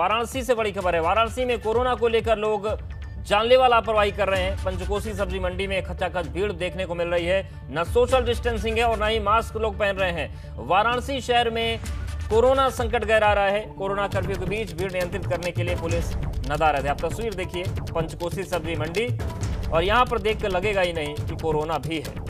वाराणसी से बड़ी खबर है। वाराणसी में कोरोना को लेकर लोग जानलेवा लापरवाही कर रहे हैं। पंचकोसी सब्जी मंडी में खचाखच भीड़ देखने को मिल रही है। न सोशल डिस्टेंसिंग है और न ही मास्क लोग पहन रहे हैं। वाराणसी शहर में कोरोना संकट गहरा रहा है। कोरोना कर्फ्यू के बीच भीड़ नियंत्रित करने के लिए पुलिस नदारद है। आप तस्वीर देखिए पंचकोसी सब्जी मंडी, और यहां पर देखकर लगेगा ही नहीं कि कोरोना भी है।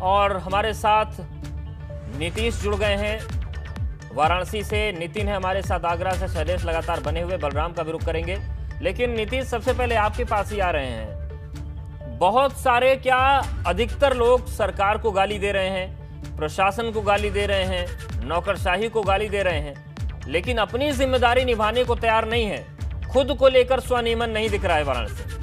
और हमारे साथ नीतीश जुड़ गए हैं वाराणसी से। नितिन है हमारे साथ आगरा से। शैलेश लगातार बने हुए, बलराम का भी रुख करेंगे। लेकिन नीतीश, सबसे पहले आपके पास ही आ रहे हैं। बहुत सारे, क्या अधिकतर लोग सरकार को गाली दे रहे हैं, प्रशासन को गाली दे रहे हैं, नौकरशाही को गाली दे रहे हैं, लेकिन अपनी जिम्मेदारी निभाने को तैयार नहीं है। खुद को लेकर स्वनियमन नहीं दिख रहा है वाराणसी।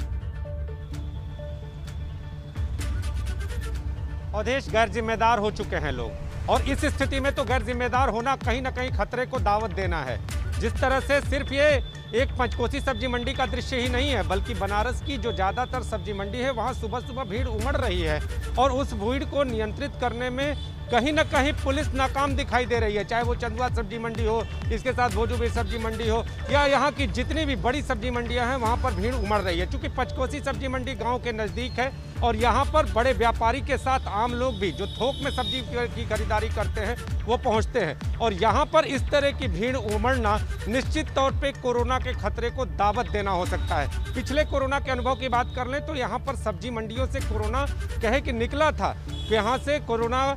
अवधेश, गैर जिम्मेदार हो चुके हैं लोग, और इस स्थिति में तो गैर जिम्मेदार होना कहीं ना कहीं खतरे को दावत देना है। जिस तरह से सिर्फ ये एक पंचकोसी सब्जी मंडी का दृश्य ही नहीं है, बल्कि बनारस की जो ज़्यादातर सब्जी मंडी है वहाँ सुबह सुबह भीड़ उमड़ रही है, और उस भीड़ को नियंत्रित करने में कहीं ना कहीं पुलिस नाकाम दिखाई दे रही है। चाहे वो चंदवा सब्जी मंडी हो, इसके साथ भोजूबे सब्जी मंडी हो, या यहाँ की जितनी भी बड़ी सब्जी मंडियाँ हैं वहाँ पर भीड़ उमड़ रही है। क्योंकि पंचकोसी सब्जी मंडी गाँव के नज़दीक है, और यहाँ पर बड़े व्यापारी के साथ आम लोग भी जो थोक में सब्जी की खरीदारी करते हैं वो पहुँचते हैं। और यहाँ पर इस तरह की भीड़ उमड़ना निश्चित तौर पे कोरोना के खतरे को दावत देना हो सकता है। पिछले कोरोना के अनुभव की बात कर लें तो यहाँ पर सब्जी मंडियों से कोरोना कहे कि निकला था। यहाँ से कोरोना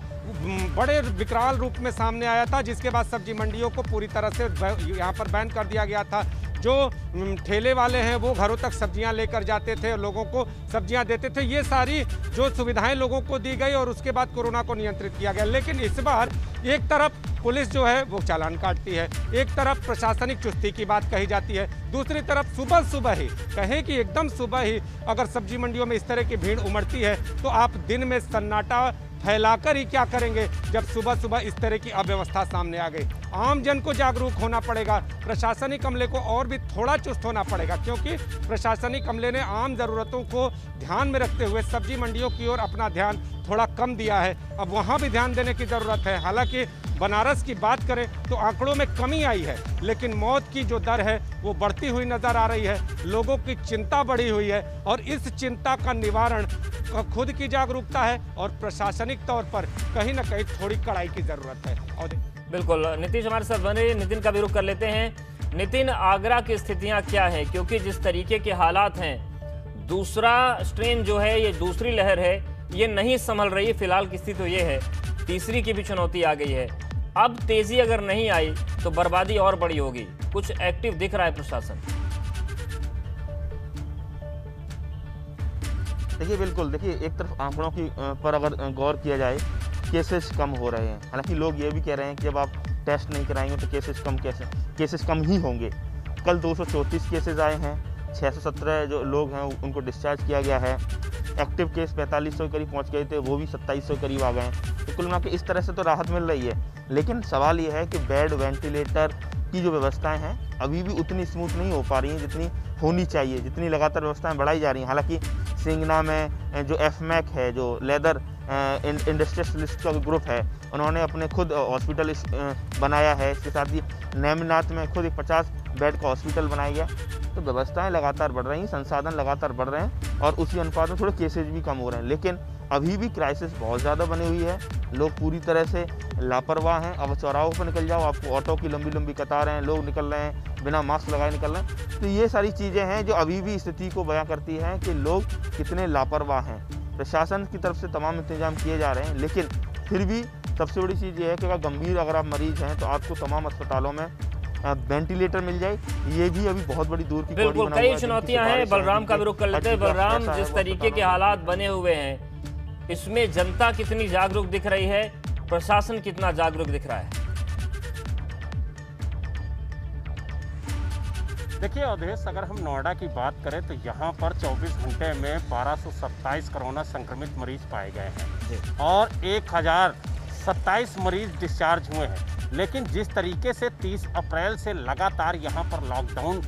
बड़े विकराल रूप में सामने आया था, जिसके बाद सब्जी मंडियों को पूरी तरह से यहाँ पर बैन कर दिया गया था। जो ठेले वाले हैं वो घरों तक सब्जियां लेकर जाते थे, लोगों को सब्जियां देते थे। ये सारी जो सुविधाएं लोगों को दी गई, और उसके बाद कोरोना को नियंत्रित किया गया। लेकिन इस बार एक तरफ पुलिस जो है वो चालान काटती है, एक तरफ प्रशासनिक चुस्ती की बात कही जाती है, दूसरी तरफ सुबह ही कहें कि एकदम सुबह ही अगर सब्जी मंडियों में इस तरह की भीड़ उमड़ती है तो आप दिन में सन्नाटा फैलाकर ही क्या करेंगे, जब सुबह सुबह इस तरह की अव्यवस्था सामने आ गई। आम जन को जागरूक होना पड़ेगा, प्रशासनिक अमले को और भी थोड़ा चुस्त होना पड़ेगा, क्योंकि प्रशासनिक अमले ने आम ज़रूरतों को ध्यान में रखते हुए सब्जी मंडियों की ओर अपना ध्यान थोड़ा कम दिया है। अब वहाँ भी ध्यान देने की ज़रूरत है। हालांकि बनारस की बात करें तो आंकड़ों में कमी आई है, लेकिन मौत की जो दर है वो बढ़ती हुई नज़र आ रही है। लोगों की चिंता बढ़ी हुई है, और इस चिंता का निवारण खुद की जागरूकता है, और प्रशासनिक तौर पर कहीं ना कहीं थोड़ी कड़ाई की ज़रूरत है। और बिल्कुल, नीतीश हमारे साथ बने। नितिन का भी रुख कर लेते हैं। नितिन, आगरा की स्थितियां क्या हैं? क्योंकि जिस तरीके के हालात हैं, दूसरा स्ट्रेन जो है, ये दूसरी लहर है, ये नहीं संभल रही। फिलहाल की स्थिति तो ये है, तीसरी की भी चुनौती आ गई है। अब तेजी अगर नहीं आई तो बर्बादी और बड़ी होगी। कुछ एक्टिव दिख रहा है प्रशासन? देखिए, बिल्कुल, देखिए, एक तरफ आंकड़ों की पर अगर गौर किया जाए, केसेस कम हो रहे हैं। हालांकि लोग ये भी कह रहे हैं कि जब आप टेस्ट नहीं कराएंगे तो केसेस कम ही होंगे। कल 234 केसेस आए हैं, 617 जो लोग हैं उनको डिस्चार्ज किया गया है। एक्टिव केस 4500 करीब पहुंच गए थे, वो भी 2700 करीब आ गए हैं। तो कुल मिला के इस तरह से तो राहत मिल रही है, लेकिन सवाल ये है कि बेड, वेंटिलेटर की जो व्यवस्थाएं हैं अभी भी उतनी स्मूथ नहीं हो पा रही हैं जितनी होनी चाहिए, जितनी लगातार व्यवस्थाएं बढ़ाई जा रही हैं। हालांकि सिंगना में जो एफमैक है, जो लेदर इंडस्ट्रियलिस्ट का ग्रुप है, उन्होंने अपने खुद हॉस्पिटल बनाया है। इसके साथ ही नेमिनाथ में खुद एक 50 बेड का हॉस्पिटल बनाया गया। तो व्यवस्थाएं लगातार बढ़ रही हैं, संसाधन लगातार बढ़ रहे हैं, और उसी अनुपात में थोड़े केसेज भी कम हो रहे हैं। लेकिन अभी भी क्राइसिस बहुत ज़्यादा बनी हुई है। लोग पूरी तरह से लापरवाह हैं। अब चौराहों पर निकल जाओ, आपको ऑटो की लंबी लंबी कतारें हैं, लोग निकल रहे हैं बिना मास्क लगाए निकल रहे हैं। तो ये सारी चीज़ें हैं जो अभी भी स्थिति को बयां करती हैं कि लोग कितने लापरवाह हैं। प्रशासन की तरफ से तमाम इंतजाम किए जा रहे हैं, लेकिन फिर भी सबसे बड़ी चीज़ ये है कि अगर गंभीर अगर आप मरीज हैं तो आपको तमाम अस्पतालों में वेंटिलेटर मिल जाए। ये भी अभी बहुत बड़ी दूर की बिल्कुल कई चुनौतियां हैं। बलराम का भी रुख कर लेते हैं। बलराम, जिस तरीके के हालात बने हुए हैं, इसमें जनता कितनी जागरूक दिख रही है, प्रशासन कितना जागरूक दिख रहा है? देखिए अवधेश, अगर हम नोएडा की बात करें तो यहाँ पर 24 घंटे में 1227 कोरोना संक्रमित मरीज पाए गए हैं, और 1027 मरीज डिस्चार्ज हुए हैं। लेकिन जिस तरीके से 30 अप्रैल से लगातार यहाँ पर लॉकडाउन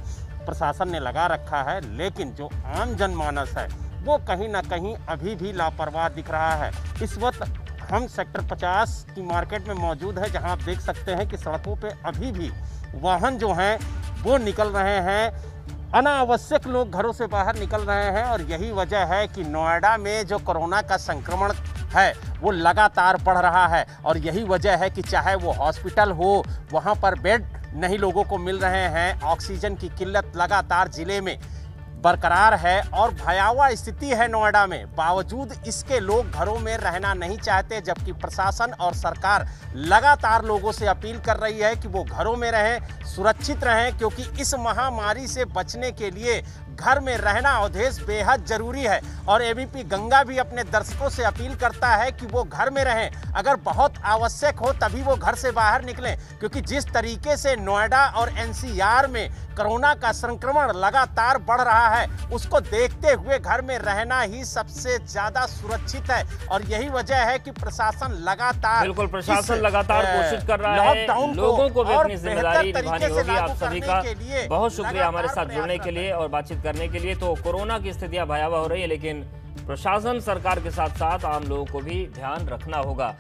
प्रशासन ने लगा रखा है, लेकिन जो आम जनमानस है वो कहीं ना कहीं अभी भी लापरवाह दिख रहा है। इस वक्त हम सेक्टर 50 की मार्केट में मौजूद है, जहां आप देख सकते हैं कि सड़कों पे अभी भी वाहन जो हैं वो निकल रहे हैं। अनावश्यक लोग घरों से बाहर निकल रहे हैं और यही वजह है कि नोएडा में जो कोरोना का संक्रमण है वो लगातार बढ़ रहा है। और यही वजह है कि चाहे वो हॉस्पिटल हो, वहाँ पर बेड नहीं लोगों को मिल रहे हैं। ऑक्सीजन की किल्लत लगातार ज़िले में बरकरार है और भयावह स्थिति है नोएडा में। बावजूद इसके लोग घरों में रहना नहीं चाहते, जबकि प्रशासन और सरकार लगातार लोगों से अपील कर रही है कि वो घरों में रहें, सुरक्षित रहें, क्योंकि इस महामारी से बचने के लिए घर में रहना अवधेश बेहद जरूरी है। और एबीपी गंगा भी अपने दर्शकों से अपील करता है कि वो घर में रहें, अगर बहुत आवश्यक हो तभी वो घर से बाहर निकलें, क्योंकि जिस तरीके से नोएडा और एनसीआर में कोरोना का संक्रमण लगातार बढ़ रहा है, उसको देखते हुए घर में रहना ही सबसे ज्यादा सुरक्षित है। और यही वजह है कि प्रशासन लगातार कोशिश कर रहा है, लोगों को भी अपनी जिम्मेदारी निभानी होगी। आप सभी का बहुत शुक्रिया हमारे साथ जुड़ने के लिए और बातचीत करने के लिए। तो कोरोना की स्थितियां भयावह हो रही है, लेकिन प्रशासन सरकार के साथ साथ आम लोगों को भी ध्यान रखना होगा।